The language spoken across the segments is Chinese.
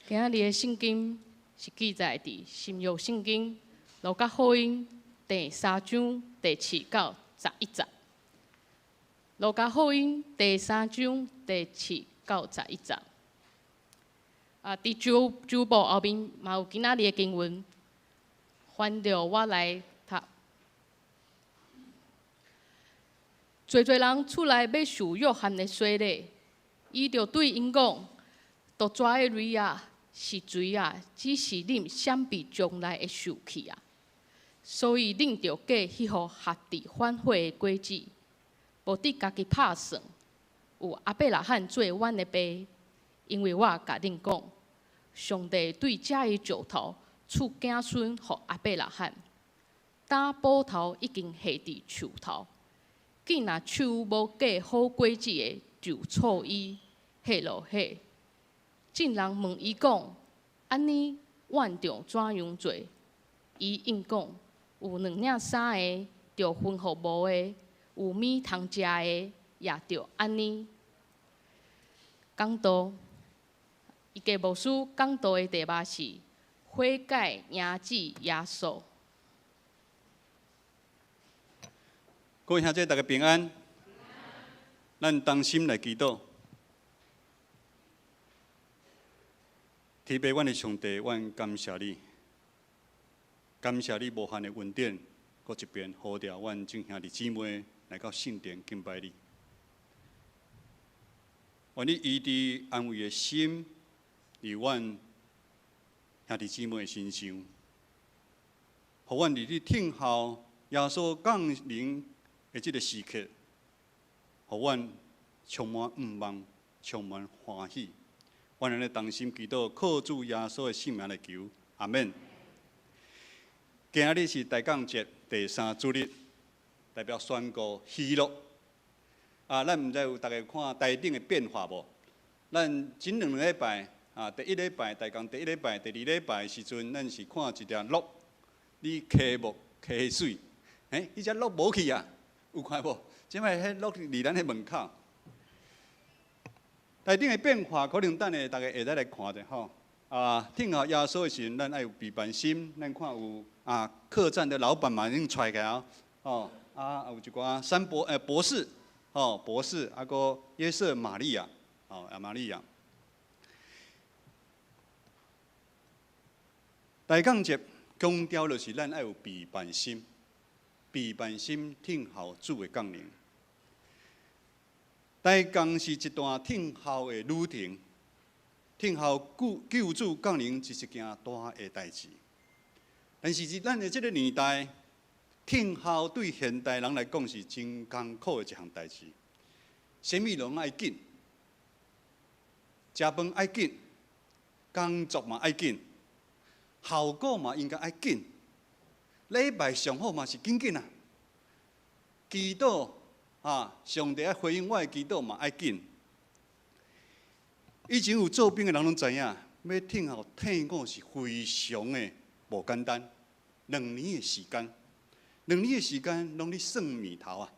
今仔日的圣经是记载伫新约圣经路加福音第3章第7到11节。路加福音第3章第7到11节。伫主报后面嘛有今仔日的经文，翻着我来读。侪人出来要受约翰的洗礼，伊就对因讲：毒蛇的蕊啊，是水啊，只是恁闪避将来的受气啊。所以恁着过迄号合伫反悔的果子，无伫家己拍算，有阿伯拉罕做阮的爸，因为我甲恁讲，上帝对遮个石头赐子孙予阿伯拉罕，打斧头已经下伫树头。见若树无结好果子的，就错伊下落下。众人问伊讲：安尼，阮着怎样做？伊应讲：有2领衫的，着分互无的；有米通食的，也着安尼。讲道，伊家牧师讲道的题目是悔改迎子耶稣。各位兄弟，大家平安。咱同心来祈祷。天父，阮的上帝，阮感谢你，感谢你无限的恩典，搁一遍呼召阮众兄弟姊妹来到圣殿敬拜你。愿你医治安慰的心，伫阮兄弟姊妹的身上，互阮伫你听候耶稣降临的这个时刻，互阮充满盼望，充满欢喜。阮安尼同心祈祷，靠主耶稣的圣名来求，阿免。今日是大降节第3主日，代表宣告喜乐。咱毋知有大家看台顶的变化无？咱前2礼拜第1礼拜大降第1礼拜、第2礼拜的时阵，咱是看一条鹿，你溪木溪水，伊只鹿无去啊，有看无？即摆迄鹿离咱的门口。台顶的变化，可能等下大家下来看者吼。听候耶稣的时阵，咱爱有备办心，咱看有客栈的老板嘛，已经出来啊，有一寡博士，博士，个约瑟玛利亚，玛利亚。大降节强调就是咱爱有备办心，备办心听候主的降临。大降是一段听候的旅程，听候救主降临是一件大的代志。但是伫咱的这个年代，听候对现代人来讲是真艰苦的一项代志。啥物拢爱紧，食饭爱紧，工作嘛爱紧，效果嘛应该爱紧。礼拜上好嘛是紧紧啊，祈祷上帝爱回应我的祈祷嘛爱紧。以前有做兵的人拢知影，要听候听讲是非常的无简单。2年的时间，2年的时间拢咧算面头啊，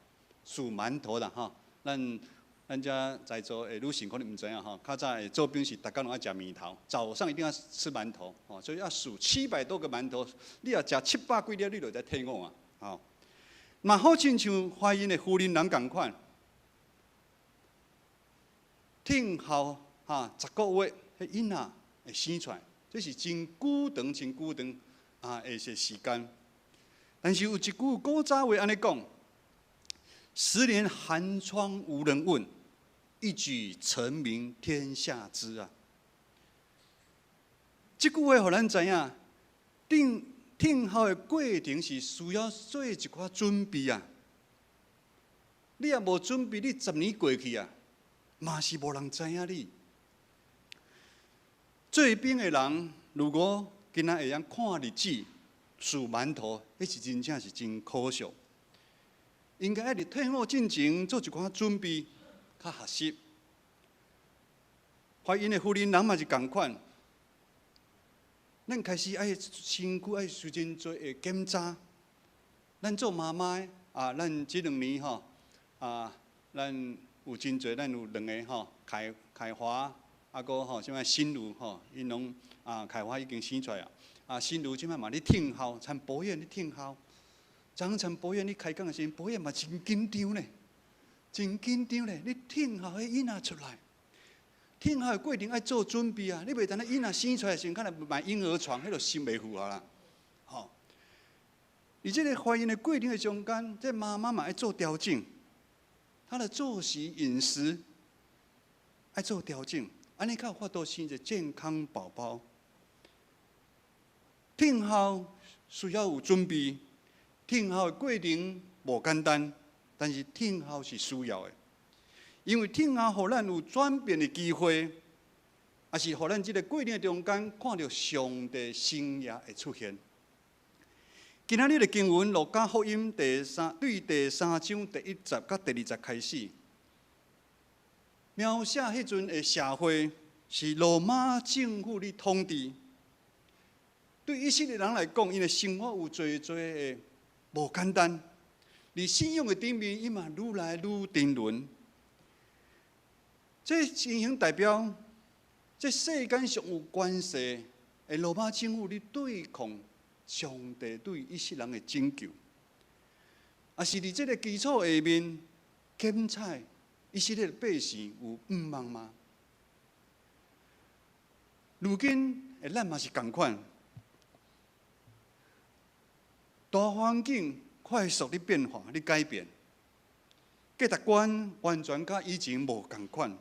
数馒头啦吼。咱遮在座的女性可能毋知影吼，较早的做兵是逐工拢爱食面头，早上一定要吃馒头，所以要数700多个馒头。你要食700几粒，你就在听讲啊，嘛好亲像怀孕的妇人人共款，听候10个月，迄囡仔会生出来，这是真久长、真久长的一些时间。但是有一句古早话安尼讲：10年寒窗无人问，一举成名天下知啊。这句话互咱知影，听候的过程是需要做一寡准备啊。你若无准备，你10年过去啊，嘛是无人知影你。做兵的人，如果今仔会晓看日子、数馒头，迄是真正是真可惜。应该伫退伍进前做一寡准备，较合适。怀孕的妇人人嘛是共款，咱开始爱身躯爱受真多的检查。咱做妈妈的咱这2年咱有真多，咱有2个开华啊，搁吼什么新儒吼，因拢开花已经生出来啊。啊，新儒即摆嘛咧听候，参保险咧听候。昨参保险咧开讲的时候，保险嘛真紧张咧，真紧张咧。你听候迄囡仔出来，听候的过程爱做准备啊。你袂等咧囡仔生出来时，可能买婴儿床，迄就心袂负啊啦。吼，而这个怀孕的过程的中间，这妈妈嘛爱做调整，她的作息饮食爱做调整，安尼才有法度生一个健康宝宝。听候需要有准备，听候的过程无简单，但是听候是需要的，因为听候互咱有转变的机会，也是互咱这个过程中间看到上帝生涯的出现。今仔日的经文，路加福音对第3章第1节到第2节开始，描写迄阵的社会是罗马政府的统治。对以色列人来讲，因的生活有侪的无简单，而信仰的顶面，伊嘛愈来愈沉沦。这情形代表，这世间上有关系的罗马政府咧对抗上帝对以色列人的拯救，也是伫这个基础下面检采以色列百姓有毋茫吗？如今咱嘛是同款。大环境快速的变化、的改变，价值观完全甲以前无同款。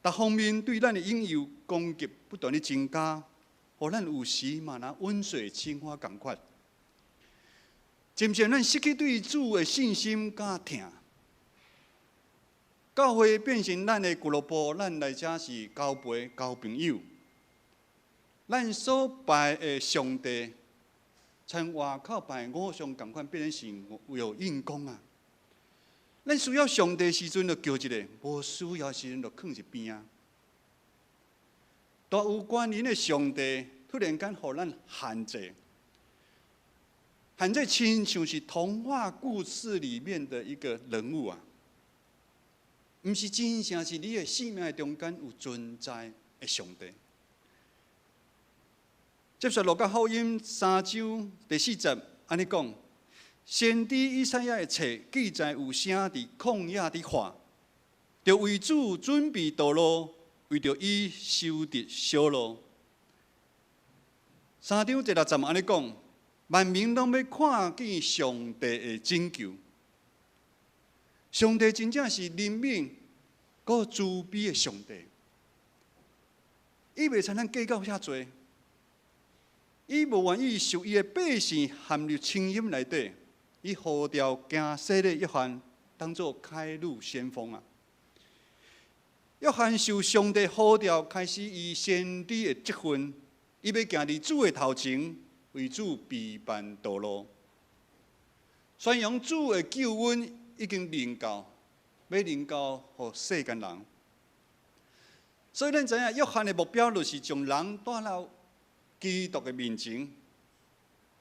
各方面对咱的应有攻击不断的增加，互咱有时嘛若温水青蛙同款。渐渐咱失去对主的信心甲疼。教会变成咱的俱乐部，咱来遮是交陪、交朋友。咱所拜的上帝。像外口拜偶像同款，变成是有硬功啊！咱需要上帝时阵就叫一个，无需要时阵就囥一边啊。大有关联的上帝突然间互咱限制，限制亲像是童话故事里面的一个人物啊，毋是真正是你的生命中间有存在的上帝。接续路加福音3章第4节，安尼讲：先知以赛亚的册记载有声伫旷野的话，就为主准备道路，为着伊修直小路。3章第6节安尼讲：万民拢要看见上帝的拯救。上帝真正是怜悯、佮慈悲的上帝，伊袂像咱计较遐多。伊无愿意受伊的百姓陷入青阴内底，伊呼召行洗的约翰当作开路先锋啊！约翰受上帝呼召，开始以先知的职分，伊要行伫主的头前，为主备办道路，宣扬主的救恩已经临到，要临到互世间人。所以咱知影，约翰的目标就是将人带到基督的面前，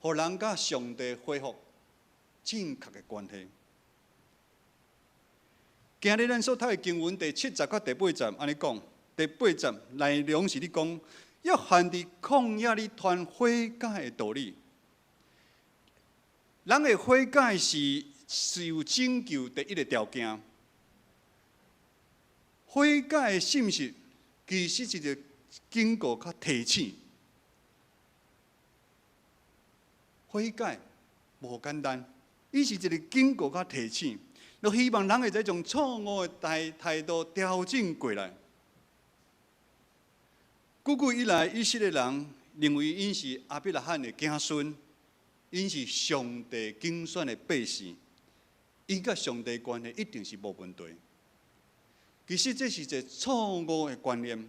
互人甲上帝恢复正确的关系。今日咱所读的经文第7节到第8节，安尼讲，第8节内容是咧讲，约翰伫旷野里传悔改的道理。人的悔改是有拯救第一个条件。悔改的信息其实是一个警告较提醒。悔改无简单，伊是一个警告甲提醒，就希望人会再从错误的态度调整过来。久久以来，以色列人认为因是亚伯拉罕的子孙，因是上帝拣选的百姓，因甲上帝关系一定是无问题。其实这是一个错误的观念，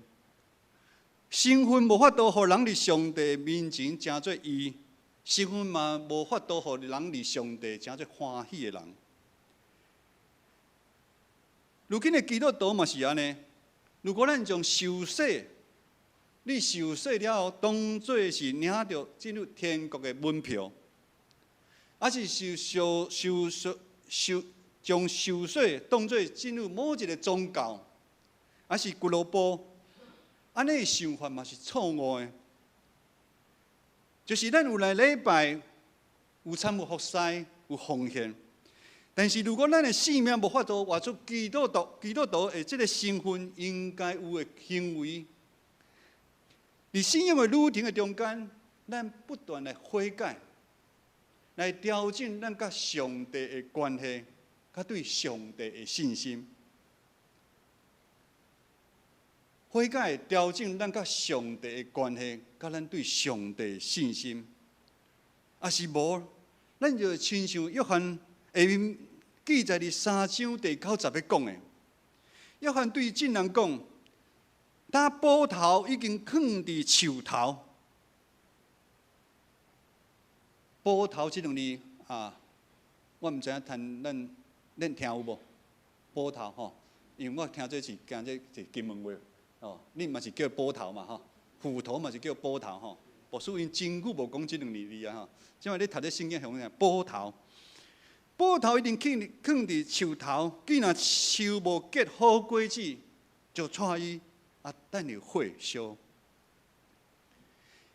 身份无法度互人伫上帝面前成做义。身份嘛，无法度互人伫上帝真做欢喜的人。如今的基督徒嘛是安尼。如果咱将受洗，你受洗了后，当作是领着进入天国的门票，还是将受洗当作进入某一个宗教，还是俱乐部，安尼想法嘛是错误的。就是咱有来礼拜，有参与服侍，有奉献。但是如果咱的性命无法度活出基督徒的这个身份应该有的行为，在信仰的旅程的中间，咱不断来悔改，来调整咱甲上帝的关系，甲对上帝的信心。悔改调整咱甲上帝的关系，甲咱对上帝的信心。也是无，咱就亲像约翰下面记载伫3章第9节要讲的。约翰对众人讲：“他波头已经放伫树头。”波头这两字我唔知影咱听有无？波头吼，因为我听这是惊这是金门话。你嘛是叫波头嘛吼，斧头嘛是叫波头吼。无属因真久无讲这两字啊吼。即摆你读咧圣经上讲波头，波头一定放伫树头，既然树无结好果子，就带伊等于火烧。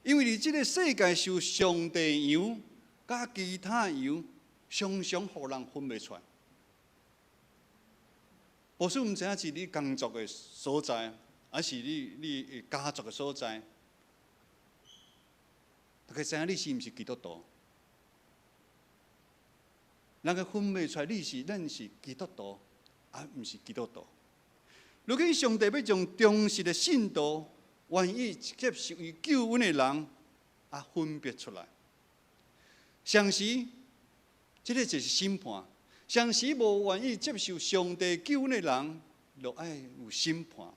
因为伫即个世界受上帝羊甲其他羊常常互人分袂出来。无须毋知影是你工作的所在。还是你家族的所在，大家知影你是毋是基督徒？人个分袂出来，咱是基督徒，毋是基督徒。如果上帝要将忠实的信徒、愿意接受伊救恩的人，分别出来。上时，这个就是审判；上时无愿意接受上帝救恩的人，就爱有审判。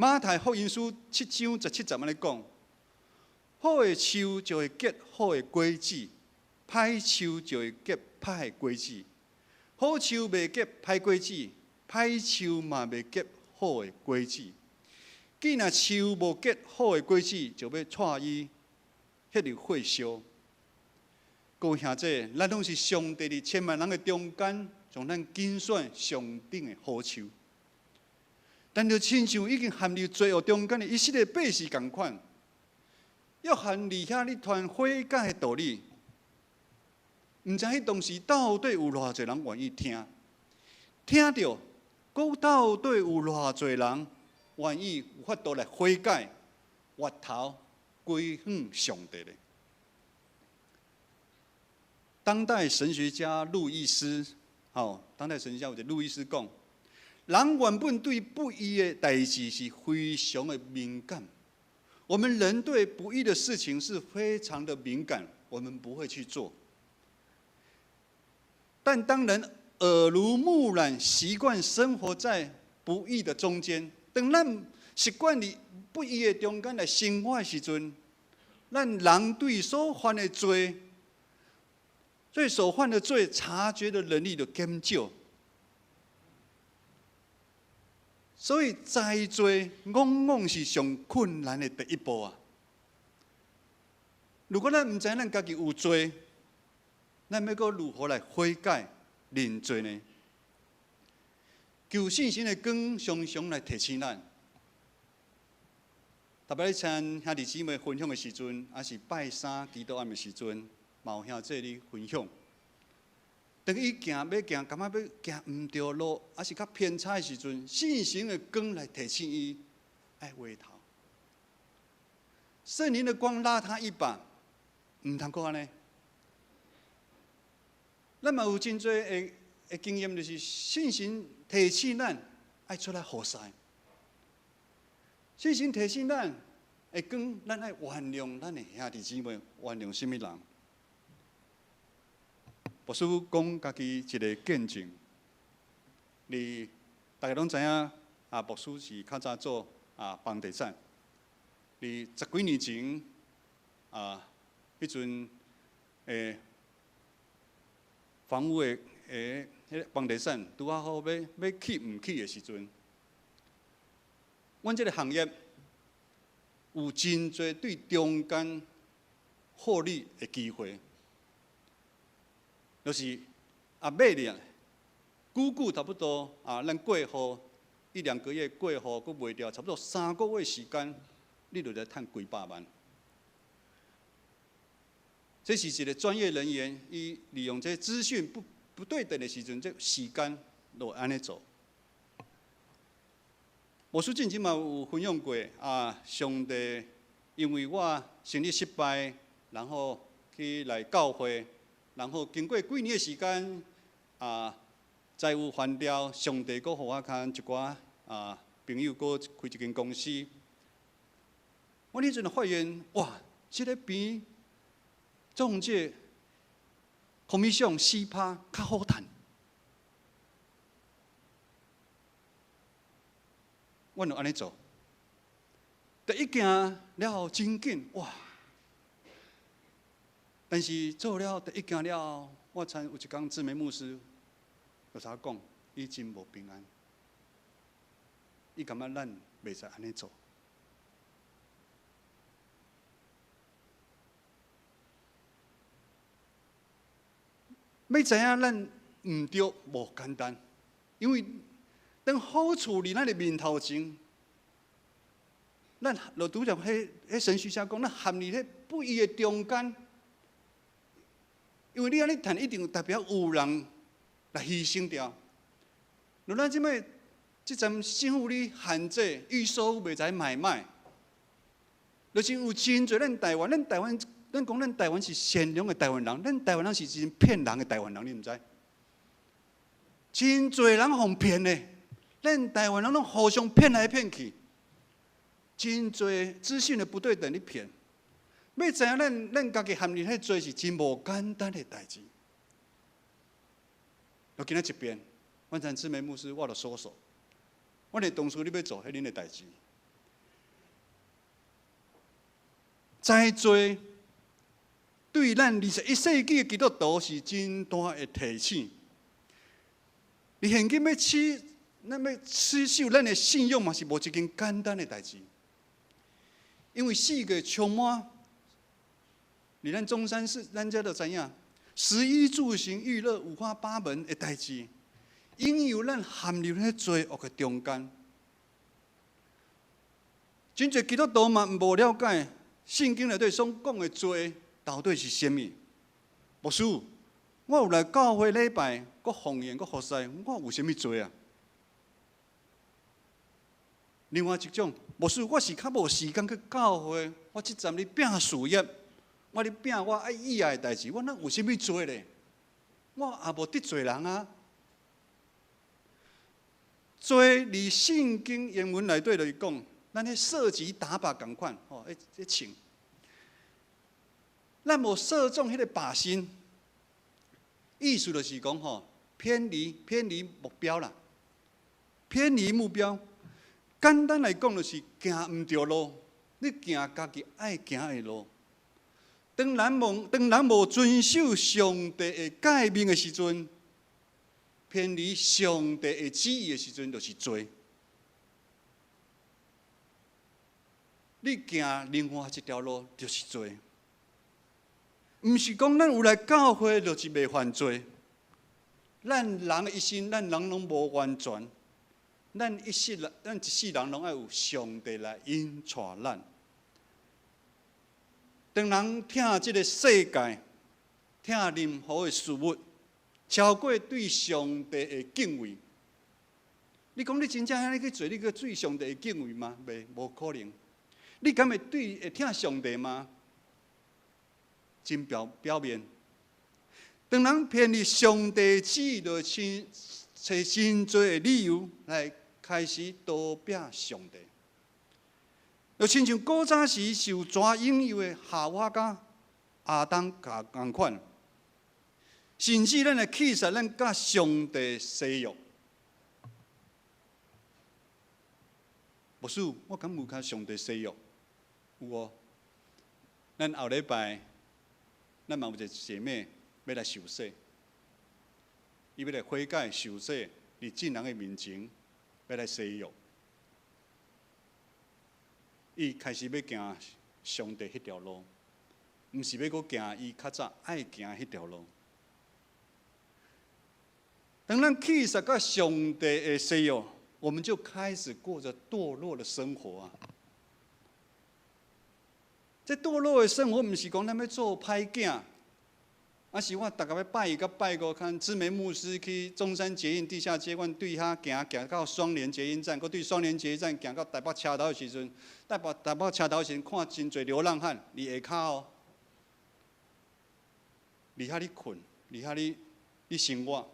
马太福音书7章17节安尼讲：好的树就会结好的果子，歹树就会结歹的果子。好树袂结歹果子，歹树嘛袂结好的果子。既然树无结好的果子，就要带伊迄入火烧。各位兄弟，咱拢是上帝伫千万人的中间，将咱拣选上等的好树。但就亲像已经陷入罪恶中间的以色列百姓同款，约翰伫遐咧传悔改的道理，毋知迄当时到底有偌侪人愿意听？听到，搁到底有偌侪人愿意有法度来悔改、回头归向上帝咧？当代神学家路易斯，当代神学家有一个路易斯讲。人原本对不义的代志是非常的敏感，我们人对不义的事情是非常的敏感，我们不会去做。但当人耳濡目染，习惯生活在不义的中间，当咱习惯伫不义的中间来生活的时阵，咱人对所犯的罪，对所犯的罪察觉的能力就减少。所以知罪往往是上困难的第一步啊！如果咱唔知咱家己有罪，咱要搁如何来悔改认罪呢？求信心的光常常来提醒咱。特别咧，请兄弟姊妹分享的时阵，还是拜三祈祷暗的时阵，嘛有兄弟咧分享。当伊要行，感觉要行毋对路，还是较偏差的时阵，信心的光来提醒伊爱回头。圣灵的光拉他一把，唔通搁安尼。咱嘛有真多的经验，就是信心提醒咱爱出来服侍。信心提醒咱会讲，咱爱原谅咱的兄弟姊妹，原谅什么人？牧师讲家己一个见证，大家拢知影牧师是较早做房地产。伫10几年前迄阵房屋的房地产拄好要起唔起的时阵，阮这个行业有真侪对中间获利的机会。就是买了，久差不多咱过户1、2个月过后，佫卖掉，差不多3个月时间，你就来赚几百万。这是一个专业人员，伊利用这资讯不对等的时阵，这时间就安尼做。牧师近前嘛有分享过啊，上帝因为我生理失败，然后去来教会，然后经过几年的时间啊，债务还掉，上帝佫互我看一寡朋友佫开一间公司。我迄阵就发现，哇，这个比中介、commission 4%较好赚。我就安尼做，第一件了后真紧哇！但是做了第一件了后，我参有一天志梅牧师有啥讲，伊真无平安，伊感觉咱袂使安尼做。要知影咱毋对无简单，因为当好处伫咱的面头前，咱就拄着迄神学家讲，咱陷入迄不义的中间。因为你安尼谈，一定代表有人来牺牲掉。如咱即摆即阵政府咧限制预售袂使买卖，就是有真侪咱台湾，咱讲咱台湾是善良的台湾人，咱台湾人是真骗人的台湾人，你毋知？真侪人互骗的。咱台湾人拢互相骗来骗去，真侪资讯的不对等，你骗。要知影咱家己陷入迄做是真无简单的代志。就今仔一遍，阮参志梅牧师，我就收手。我连当初你要做迄恁的代志，再做对咱21世纪的基督徒是真大的提醒。你现今咱要持守咱的信仰嘛，是无一件简单的代志。因为世界充满，伫咱中山市，咱遮就知影，食衣住行娱乐五花八门的代志，因由咱陷入迄罪恶的中间。真侪基督徒嘛无了解圣经内底所讲的罪到底是啥物。牧师，我有来教会礼拜，佫奉献，佫服侍，我有啥物罪啊？另外一种，牧师，我是较无时间去教会，我即阵咧拼事业，我咧拼我爱意爱的代志，我哪有啥物做咧？我也无得罪人啊。做伫圣经原文内底就是讲，咱迄射击打靶共款，吼，迄穿，咱无射中迄个靶心，意思就是讲吼，偏离目标啦，偏离目标。简单来讲，就是行毋对路，你行家己爱行的路。当人无遵守上帝的诫命的时阵，偏离上帝的旨意的时阵，就是罪。你行另外一条路，就是罪。毋是讲咱有来教会就是袂犯罪。咱人的一生，咱人拢无完全。咱一世人拢爱有上帝来引带咱。当人听这个世界，听任何的事物，超过对上帝的敬畏，你讲你真正安尼去做，你去对上帝的敬畏吗？袂，无可能。你敢会听上帝吗？真表面。当人偏离上帝旨意，就找真多的理由来开始逃避上帝。就亲像古早时受蛇引诱的夏娃甲亚当同款，甚至咱的气势，咱甲上帝西约。牧师，我敢有甲上帝西约？有哦。咱后礼拜，咱嘛有一个姐妹要来受洗，伊要来悔改受洗，伫众人的面前要来西约。伊开始要行上帝迄条路，毋是要搁行伊较早爱行迄条路。当咱起实甲上帝的西约，我们就开始过着堕落的生活啊！这堕落的生活，不是讲咱要做歹囝，是我大家要拜一到拜五，看知名牧师去中山捷运地下街，阮对遐行到双连捷运站，搁对双连捷运站行到台北车头的时阵，台北车头时阵看真侪流浪汉伫下骹哦，伫遐咧困，伫遐咧生活。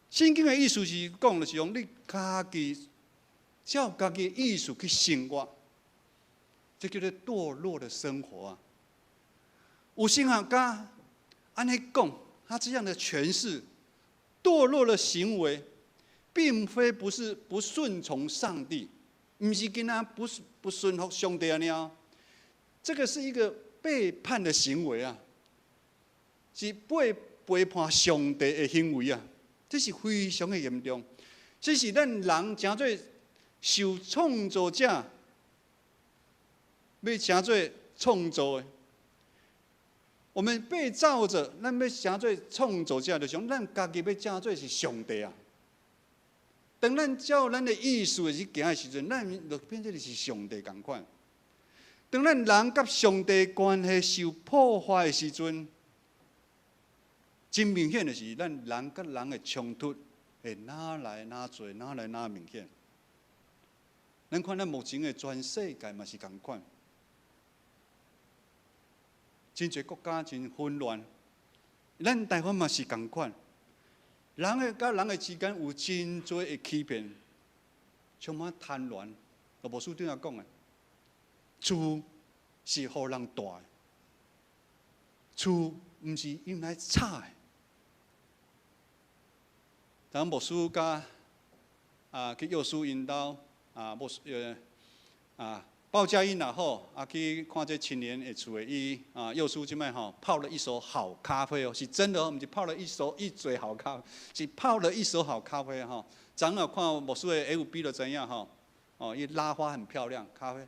圣经的意思是讲，就是用你家己照家己的意思去生活，这叫做堕落的生活啊！有神学家安尼讲，他这样的诠释，堕落的行为，并非不是不顺从上帝，不是跟他不顺服上帝啊，这个是一个背叛的行为啊，是背叛上帝的行为啊，这是非常的严重。这是咱人诚做受创造者，要诚做创造的。我们被造着，咱要诚做创造者，就想咱家己要诚做是上帝啊。当咱照咱的意思去行的时阵，咱就变成是上帝同款。当咱人甲上帝关系受破坏的时阵，真明显的是，咱人甲人的冲突会哪来哪多，哪来哪明显。咱看咱目前的全世界嘛是同款。真侪国家真混乱，咱台湾嘛是同款。人甲人之间有真侪的欺骗，充满贪婪。罗博士对我讲的，厝是互人住的，厝毋是用来吵的。当牧师甲去幼师引导报佳音也好，去看这青年的厝的伊幼师即摆泡了一手好咖啡哦，是真的哦，毋是泡了一嘴好咖啡，是泡了一手好咖啡哈。昨下看牧师的 FB 就知影哈，伊拉花很漂亮，咖啡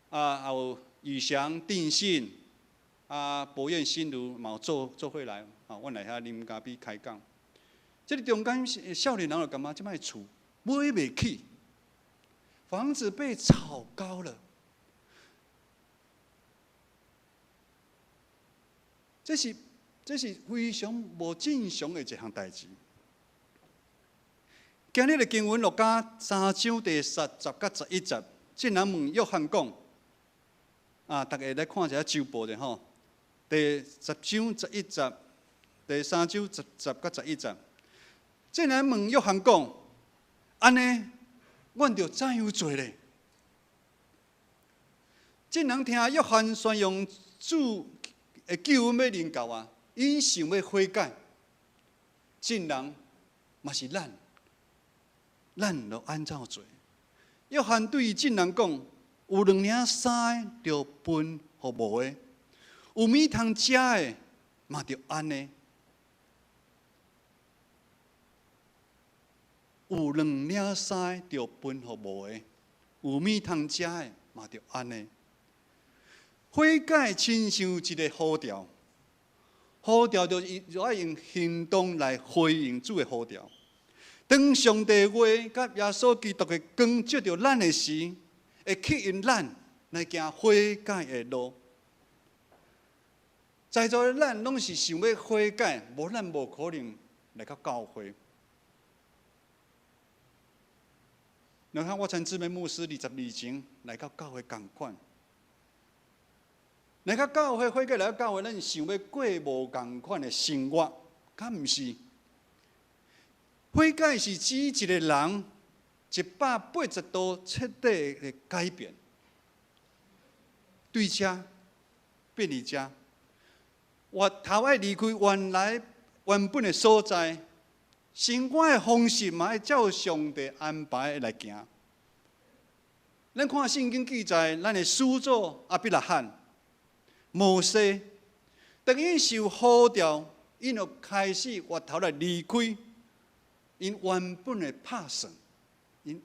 还有宇翔、定信博彦、新如嘛做伙来阮来遐啉咖啡开讲。这个中间少年人就感觉即摆厝买袂起。房子被炒高了，这是非常无正常的一项代志。今日的经文落加3章第10到11节，竟然问约翰讲大家来看一下周报的吼，第10章11节，第3章10到11节，竟然问约翰讲，安尼。阮就怎样做咧？竟然听约翰宣扬主的救恩要临到啊，因想要悔改，竟然嘛是咱就按照做。约翰对竟然讲，有2领3个就分互无的，有米通食的嘛就安尼。有2领3个就分互无的，有米通食的嘛就安尼。悔改亲像一个呼召，呼召就要用行动来回应主的呼召。当上帝话甲耶稣基督的光照到咱的时，会吸引咱来行悔改的路。在座的咱拢是想要悔改，无咱无可能来到教会。你看，我曾知名牧师20年前来到教会同款，来到教会悔改，来到教会，咱想要过无同款的生活，敢毋是？悔改是指一个人180度彻底的改变，对遮变离遮，我头爱离开原本的所在。生活的方式嘛，要照上帝安排来行。咱看圣经记载，咱的始祖亚伯拉罕、摩西，当因受呼召，因就开始回头来离开因原本的拍算，行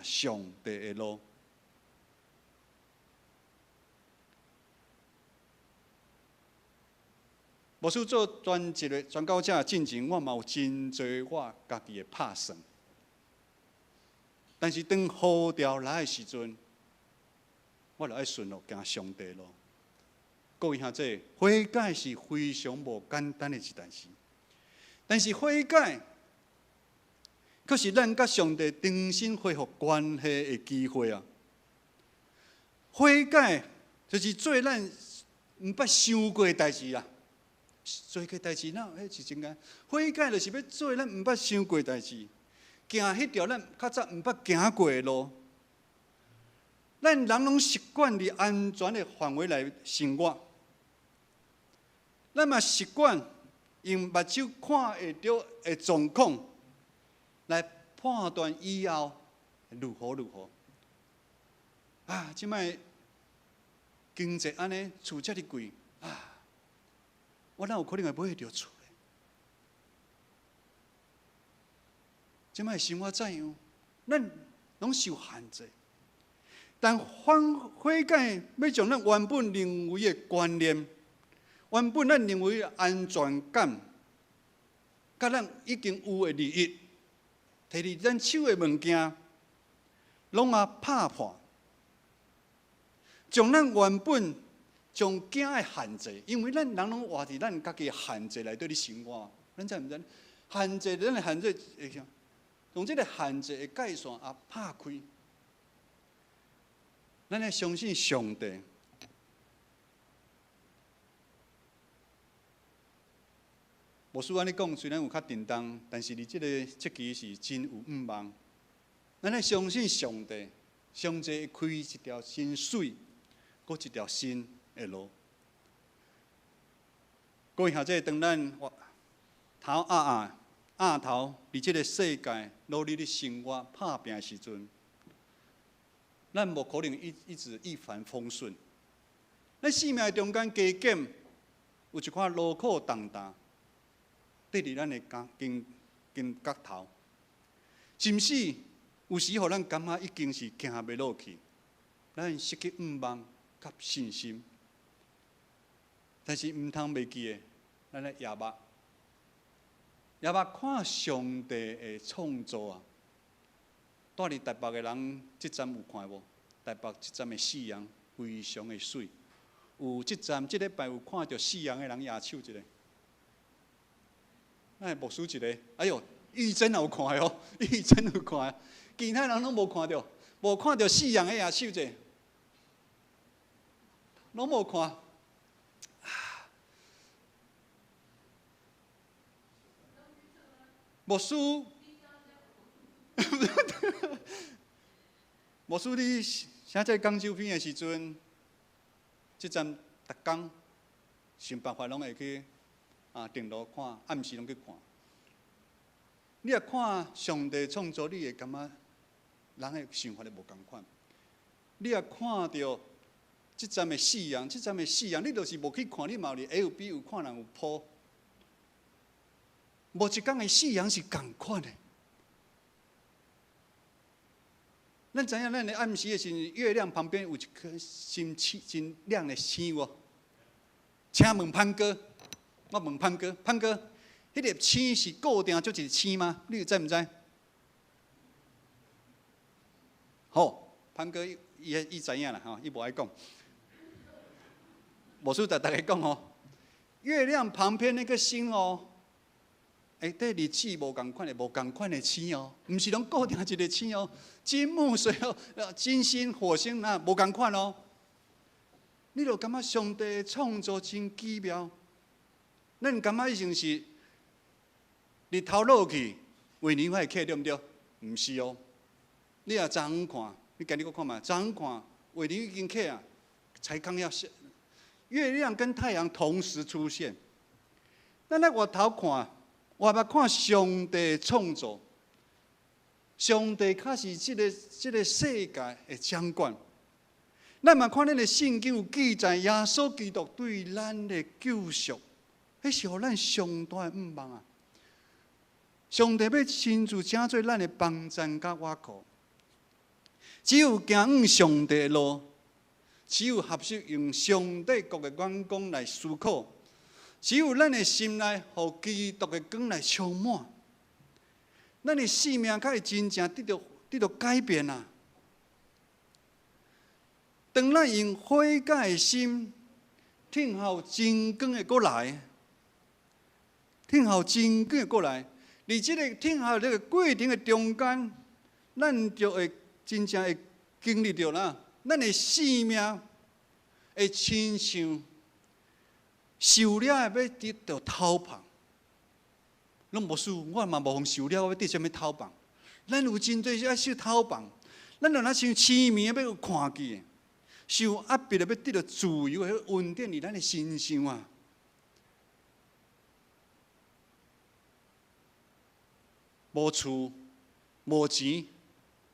上帝的路。牧师做全职的宣教者进前，我嘛有真侪我家己的拍算。但是当呼召来的时阵，我就爱顺路行上帝路。各位兄弟，悔改是非常无简单的一件事，但是悔改却是咱甲上帝重新恢复关系的机会啊！悔改就是做咱毋捌想过的代志啦。做个代志，迄是真个。悔改就是要做咱毋捌想过的代志，行迄条咱较早毋捌行过的路。咱人拢习惯伫安全的范围内生活，咱嘛习惯用目睭看会到的状况来判断以后如何。啊，即摆经济安尼，厝遮尔贵啊！我哪有可能会买得到厝咧？即摆生活怎样？咱拢受限制。但悔改要将咱原本认为的观念、原本咱认为的安全感，甲咱已经有的利益，摕伫咱手的物件，拢拍破，将咱原本将惊的限制，因为咱人拢活伫咱家己的限制内底咧生活，咱知毋知？限制咱的限制会啥？用这个限制的界线拍开。咱要相信上帝。牧师安尼讲，虽然有较震动，但是你这期是真有盼望。咱要相信上帝，上帝会开一条新水，搁一条新的路。各位兄弟，当咱头压头伫这个世界努力的生活、打拼的时阵，咱无可能一直一帆风顺。咱生命中间加减有一块路苦重担，缀伫咱的肩胛头，甚至有时互咱感觉已经是行袂落去，咱失去盼望甲信心。但是毋通袂记的，咱的夜目看上帝的创造啊！住伫台北的人，即站有看无？台北即站的夕阳非常的水。有即站即礼拜有看到夕阳的人举手一个。哎，牧师一个，哎呦，玉珍也有看哦，玉珍有看，其他人拢无看到，无看到夕阳的举手一个，拢无看。牧师。牧师，你写在广州片的时阵，即站逐工想办法拢会去电脑看，暗时拢去看。你若看上帝创造，你会感觉人的想法就无共款。你若看到即站的夕阳，你就是无去看，你嘛有伫 FB 有看人有po，无一天的夕阳是共款的。咱知影，咱的暗时的时候，月亮旁边有一颗真亮的星哦。请问潘哥，我问潘哥，迄粒星是固定就一个星吗？你知毋知？好，潘哥伊知影啦，吼，伊无爱讲。牧师甲大家讲哦，月亮旁边那个星哦。对日子无共款的星哦，毋是拢固定一个星哦。金木水哦，金星、火星无共款哦。你就感觉上帝创造真奇妙，咱感觉已经是日头落去，月亮会起，对毋对？毋是哦。你若昨昏看，你今日搁看嘛？昨昏看月亮已经起啊，才刚要月亮跟太阳同时出现。咱来外头看。我捌看上帝创造，上帝确是这个世界的掌管。咱嘛看咱的圣经有记载，耶稣基督对咱的救赎，迄是互咱上大的盼望啊！上帝要亲自成做咱的帮衬甲倚靠，只有行往上帝的路，只有合适用上帝国的眼光来思考。只有咱的心内，互基督的光来充满，咱的生命才会真正得到改变啊！当咱用悔改的心，听候真光的过来，听候真光的过来，伫这个听候这个过程的中间，咱就会真正会经历到啦，咱的生命会亲像受了要得到头棒，拢无事，我嘛无通受了，我要得什么头棒？咱有真多要受头棒，咱就若像痴迷要看见，受压迫要得到自由的稳定伫咱的身上啊！无厝无钱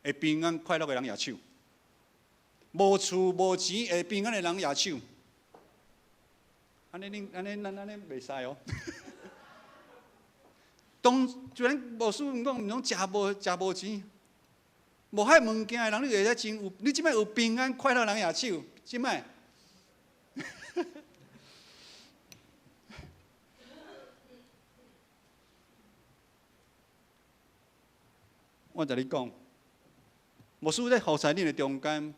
会平安快乐的人举手，无厝无钱会平安的人举手。安尼袂使哦。当就咱无事讲，毋拢食无钱，无遐物件的人，你会使真有。你即摆有平安快乐人举手，即摆。我甲你讲，无事在好彩恁的中间，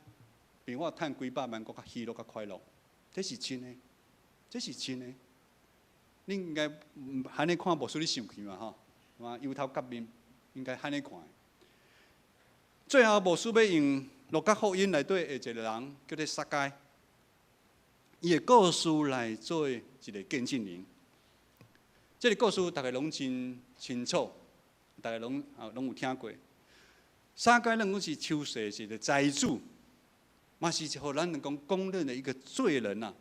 比我趁几百万，搁较喜乐、较快乐，这是真的。这是真的，你应该安尼看，无输你想去嘛吼，嘛由头到面应该安尼看。最后，无输要用路加福音内底的一个人，叫做撒该，伊的故事来做一个见证人。这个故事大家拢真清楚，大家拢有听过。撒该人是秋水一个财主，嘛是一互咱能讲公认的一个罪人呐。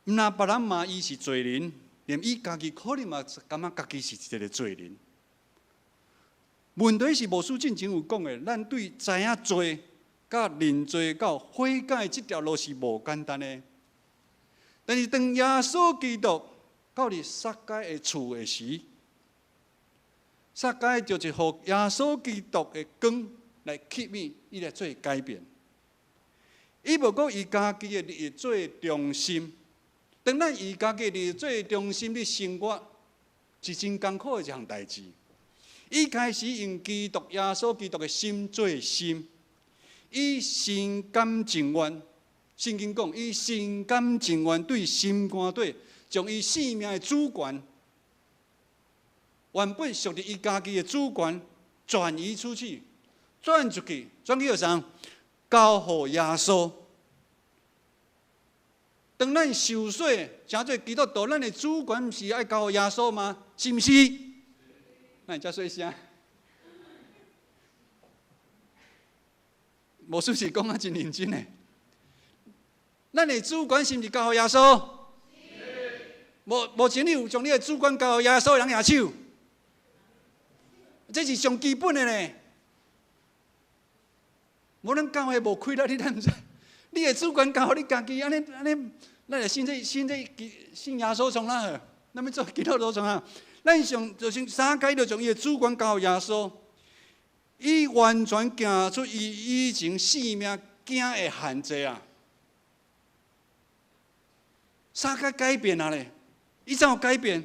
那别人骂伊是罪人，连伊家己可能嘛感觉家己是一个罪人。问题是无书正经有讲的，咱对知影罪、甲认罪、到悔改这条路是无简单的。但是当耶稣基督到伫撒该的厝的时，撒该就是互耶稣基督的光来吸引伊来做改变。伊无讲伊家己的做中心。当咱以家己伫做中心的生活，是真艰苦的一项代志。伊开始用耶稣基督的心做心，以心甘情愿。圣经讲，伊心甘情愿对心肝底，将伊生命的主权，原本属于伊家己的主权，转移出去，转出去，转去啥？交互耶稣。当咱受洗成做基督徒，咱的主权毋是爱交互耶稣吗？是毋是？那你才说声。无说是讲啊真认真的。咱的主权是毋是交互耶稣？目前你有将你的主权交互耶稣，人举手。这是上基本的呢。无咱教会无亏啦，你知毋知？你的主权交互你家己，安尼，咱就信耶稣从哪好？咱要做基督徒从哪？咱就是撒该就将伊的主权交互耶稣，伊完全行出伊以前生命行的限制啊！撒该改变啊咧，伊怎有改变？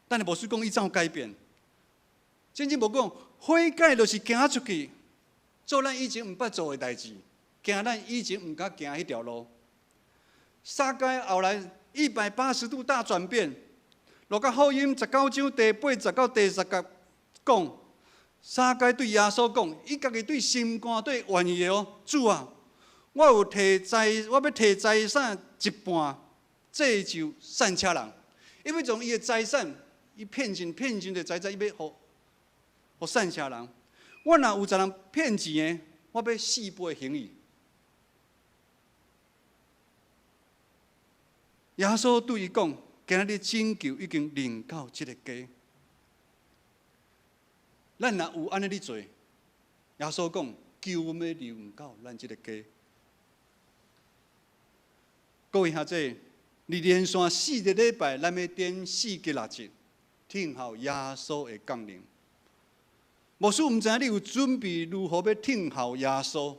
但是无说讲伊怎有改变，真正无讲悔改就是行出去。做咱以前毋捌做的代志，行咱以前毋敢行迄条路。撒该后来180度大转变。路加福音19章第8到第10节讲，撒该对耶稣讲，伊家己对心肝对愿意哦，主啊，我要摕财产一半，这就善车人。伊要将伊的财产，伊骗钱的财产，伊要互善车人。我若有10人骗钱的，我要4倍行义。耶稣对伊讲，今日拯救已经临到这个家。咱若有安尼咧做，耶稣讲，救要临到咱这个家。各位兄弟，你连续4个礼拜，咱要点4个蜡烛，听候耶稣的降临。无说毋知影你有准备如何要听候耶稣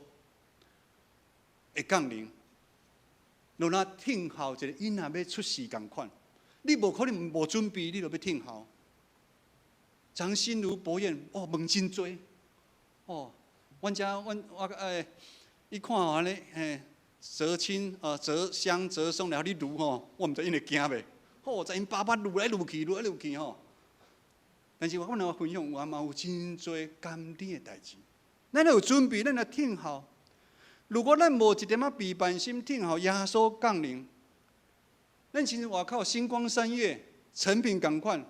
的降临。就那听候一个囡仔要出世共款，你无可能无准备，你就要听候。张心如博彦哦，问真多哦，阮伊看安尼折青折香折松，然后你撸吼，我毋知因会惊袂？哦，在因爸爸撸来撸去，撸来撸去吼。但是阮若分享，我嘛有真多甘甜的代志。咱有准备，咱来听候。如果咱无一点备办心听候，耶稣降临，咱亲像外口星光三月、成品共款，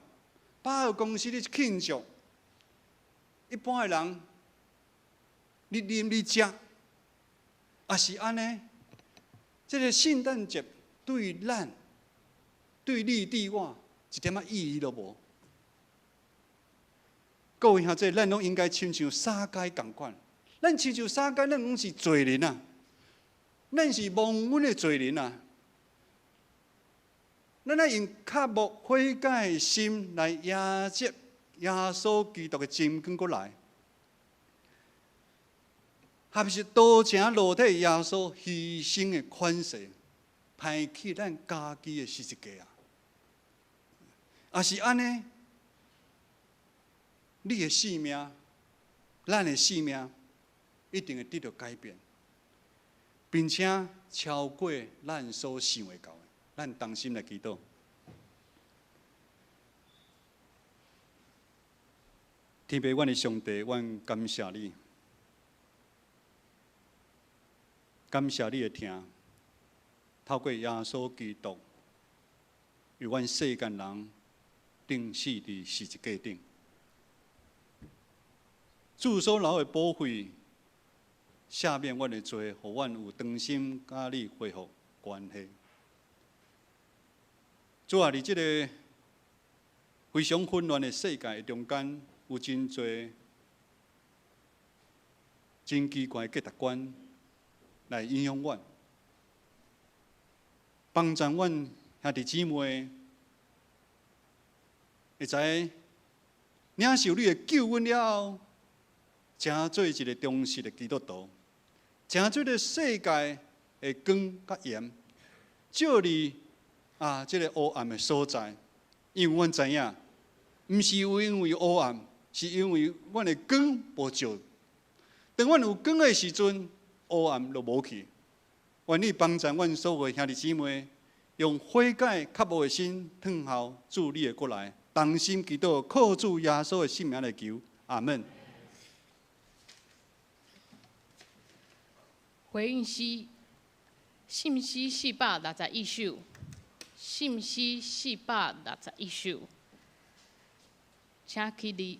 百货公司咧庆祝，一般的人，你啉你食，也是安尼。这个圣诞节对咱、对你、对我，一点意义都无。各位兄弟，咱拢应该亲像撒该共款。咱亲像撒该，咱拢是罪人啊！咱是蒙恩的罪人啊！咱要用较无悔改的心来迎接耶稣基督的真光过来，还是多情裸体耶稣牺牲的款式，排去咱家己的十字架啊！也是安尼，你的性命，咱的性命，一定会得到改变，并且超过咱所想的到的。咱同心来祈祷。天父，阮的上帝，阮感谢你，感谢你的听，透过耶稣基督，为阮世间人钉死伫十字架顶，主所留的宝血，赦免阮的罪，互阮有重新甲你恢复关系。主啊，伫这个非常混乱的世界中间，有真多真奇怪的价值观来影响阮，帮助阮兄弟姊妹会知领受你的救恩了后，成做一个忠实的基督徒，成做个世界的光甲盐，照你。这个黑暗的所在，因为阮知影，毋是因为黑暗，是因为阮的光无照。当阮有光的时阵，黑暗就无去。愿你帮助阮所有兄弟姊妹，用悔改较无的心，等候主你的过来，同心祈祷，靠主耶稣的圣名来求，阿门。回应诗，信息461首。信息461首，请起立。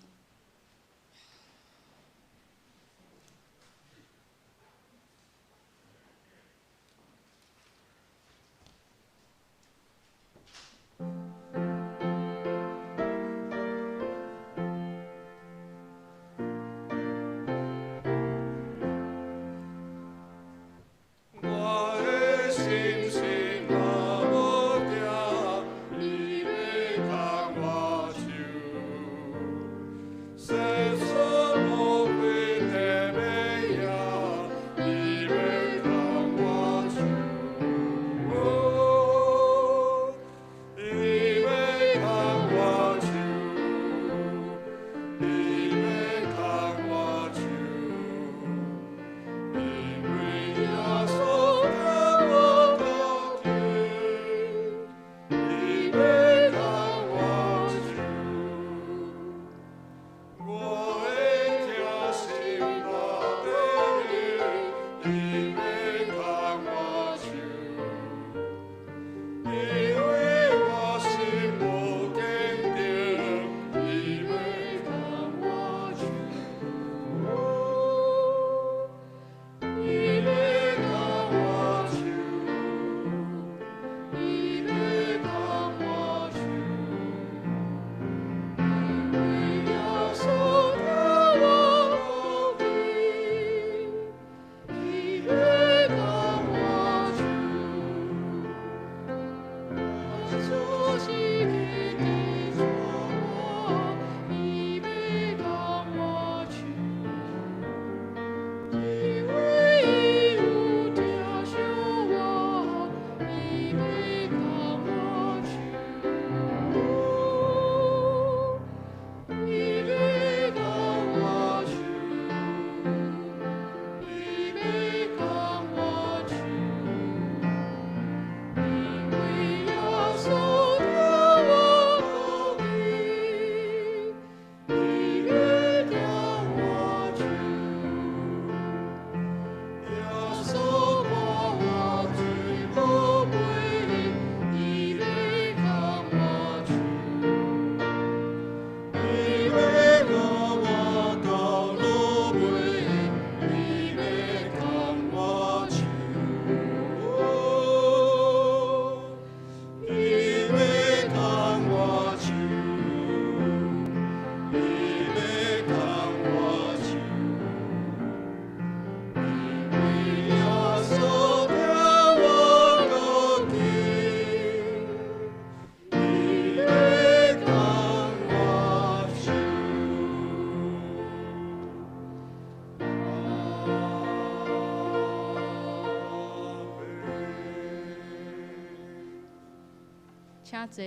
请坐，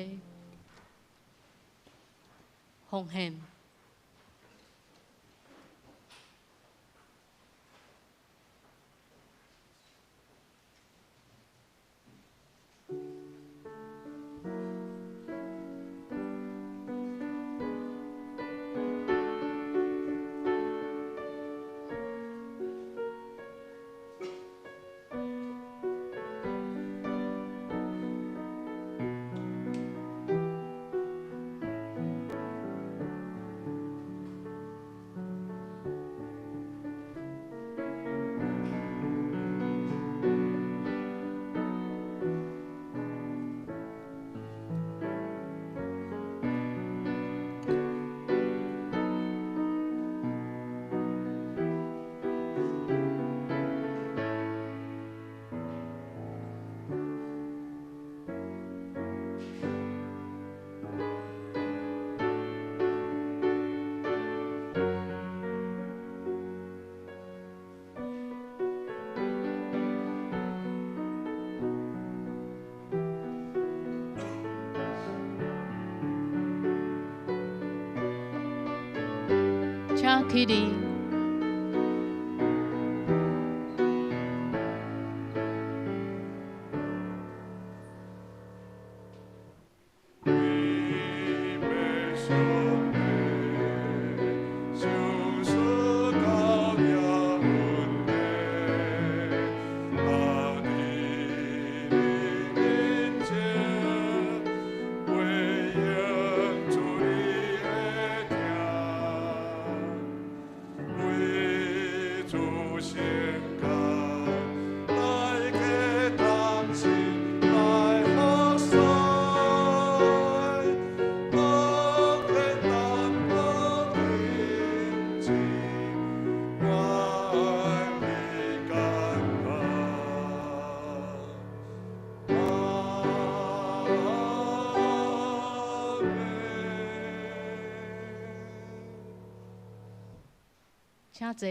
奉献。请起立。请坐。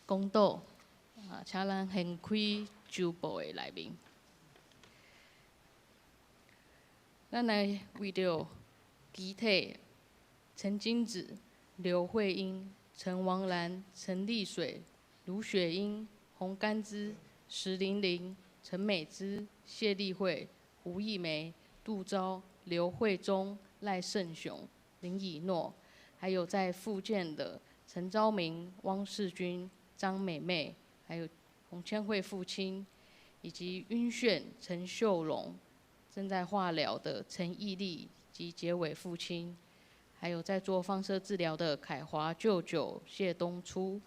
公道，请咱掀开旧报的内面。咱来为着遗体陈金子、刘慧英、陈王兰、陈丽水、卢雪英、洪甘枝、石玲玲、陈美芝、谢丽慧、胡艺梅、杜昭、刘慧忠、赖胜雄、林以诺，还有在复健的陈昭明、汪世军、张美美，还有洪千惠父亲，以及晕眩陈秀荣，正在化疗的陈义利及结尾父亲，还有在做放射治疗的凯华舅舅谢东初，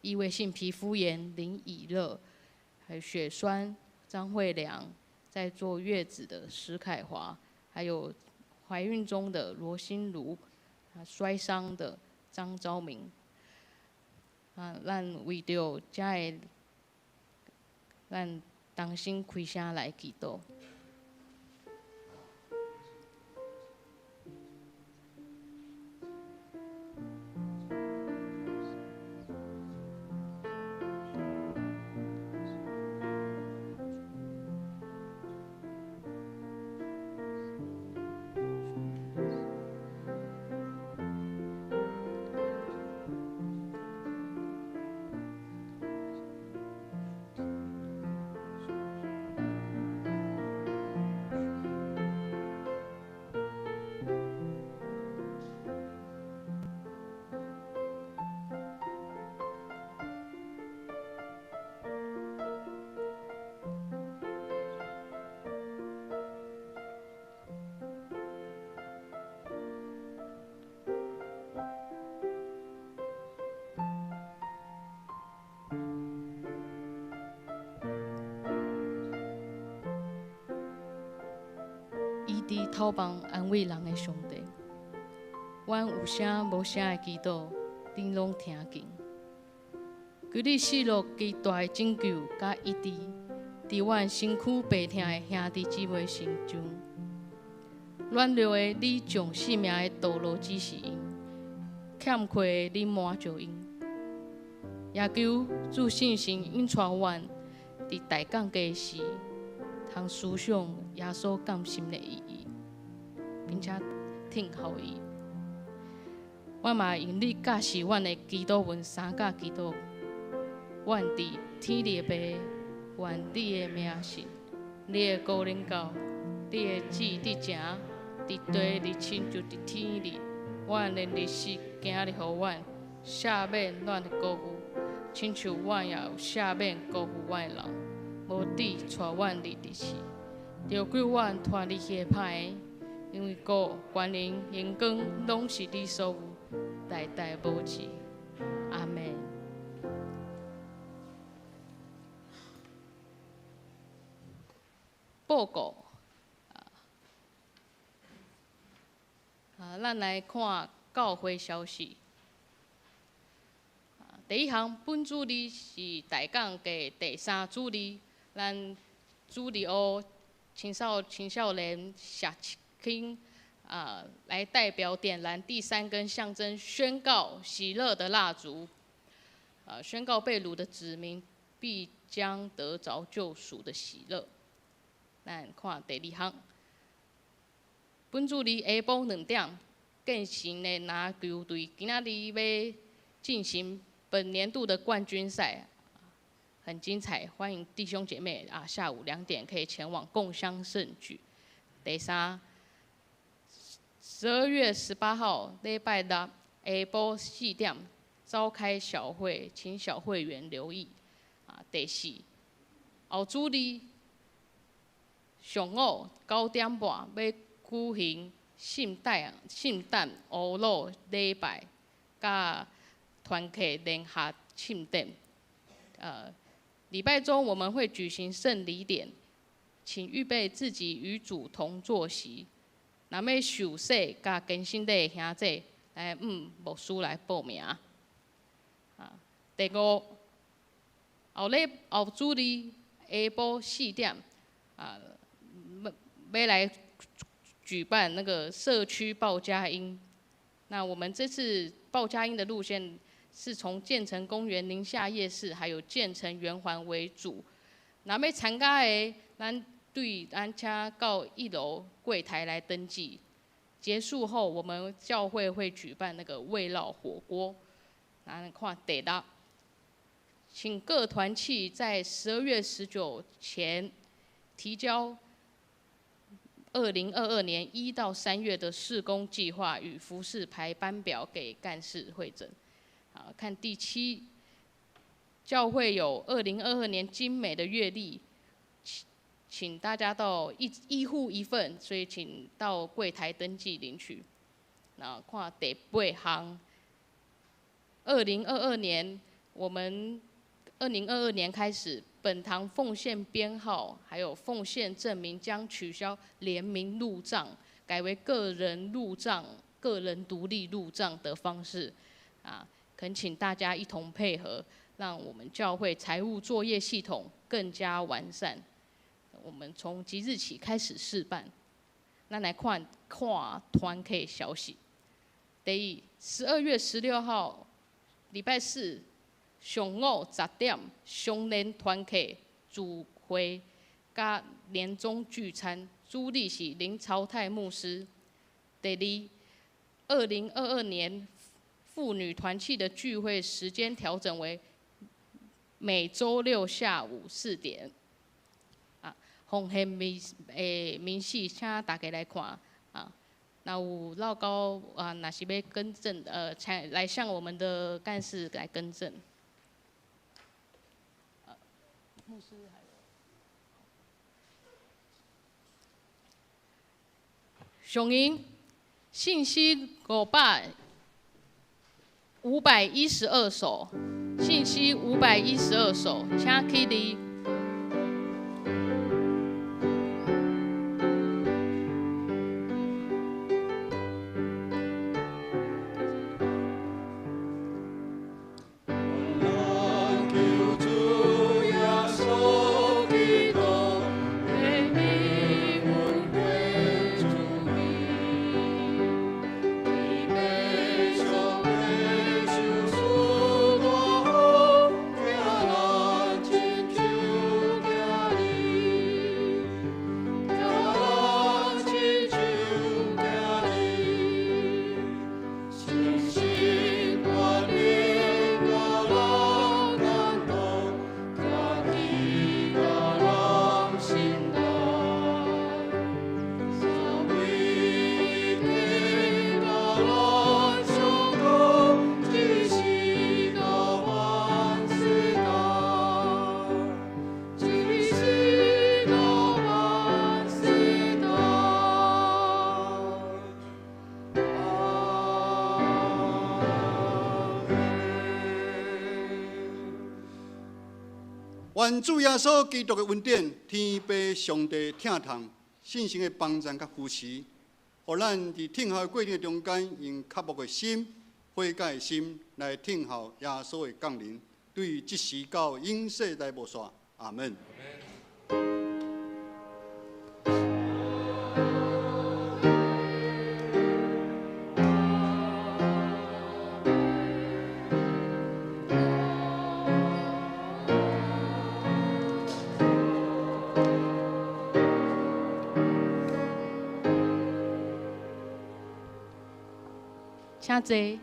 异位性皮肤炎林以乐，还有血栓张惠良，在坐月子的石凯华，还有怀孕中的罗心如，摔伤的张昭明。咱为着遮个，咱同心开声来祈祷。伫讨帮安慰人的上帝，阮有声无声的祈祷，恁拢听见。求你赐落极大的拯救甲医治，伫阮身躯病痛的兄弟姊妹心中。软弱的你，将性命的道路指示因，欠缺的啉满就因。也求主信心引带阮，伫大港街时，通思想耶稣降心的意义，并且听候伊。我嘛用你教示阮的基督文3甲基督，阮伫天里的爸，愿你的名信，你的国领导，你的旨伫正，伫地伫亲就伫天里。阮的日时今日互阮，赦免阮的过犯，亲像阮也有赦免辜负阮的人，无抵带阮入地死，着救阮脱离迄个歹的，因为国、权能、荣光，拢是你所有，代代无止。阿门。报告。咱来看教会消息。第一项，本主日是大港的第3主日，咱主日学青少年社青来代表点燃第3根象征宣告喜乐的蜡烛，宣告被掳的子民必将得着救赎的喜乐。咱看第2项。本主日下晡2点，建成的篮球队今仔日要进行本年度的冠军赛，很精彩，欢迎弟兄姐妹下午2点可以前往共襄盛举。第3，12月18号礼拜六下晡4点召开小会，请小会员留意。第4，后主日上午9点半要举行圣诞乌鲁礼拜，甲团契联合庆典。礼拜中我们会举行圣礼典，请预备自己与主同坐席。若要受洗甲更新的兄弟来牧师来报名。第5，后主日下晡4点，要来举办那个社区报佳音。那我们这次报佳音的路线是从建成公园、宁夏夜市还有建成圆环为主。若要参加的，咱请到1楼柜台来登记。结束后，我们教会会举办那个慰劳火锅。咱看第6，请各团契在12月19前提交2022年1到3月的事工计划与服事排班表给干事会诊。看第7，教会有2022年精美的月历，请大家到一户一份，所以请到柜台登记领取。那看第8项，2022年我们2022年开始，本堂奉献编号还有奉献证明将取消联名入账，改为个人入账、个人独立入账的方式。恳请大家一同配合，让我们教会财务作业系统更加完善。我们从即日起开始试办。咱来看团契消息。第一，12月16号礼拜4上午10点，相连团契主会加年终聚餐，主理是林朝泰牧师。第二，2022年妇女团契的聚会时间调整为每周6下午4点。奉献明细，请大家来看。那有绕高若是要更正，来向我们的干事来更正。牧师还有上银信息512首，信息512首，请起立。愿主耶稣基督的恩典、天父上帝疼痛、信心的帮助甲扶持，互咱伫听候的过程中间，用刻薄的心、悔改的心来听候耶稣的降临，对即时到永世代无煞。阿门。请坐。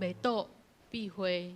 未倒必会。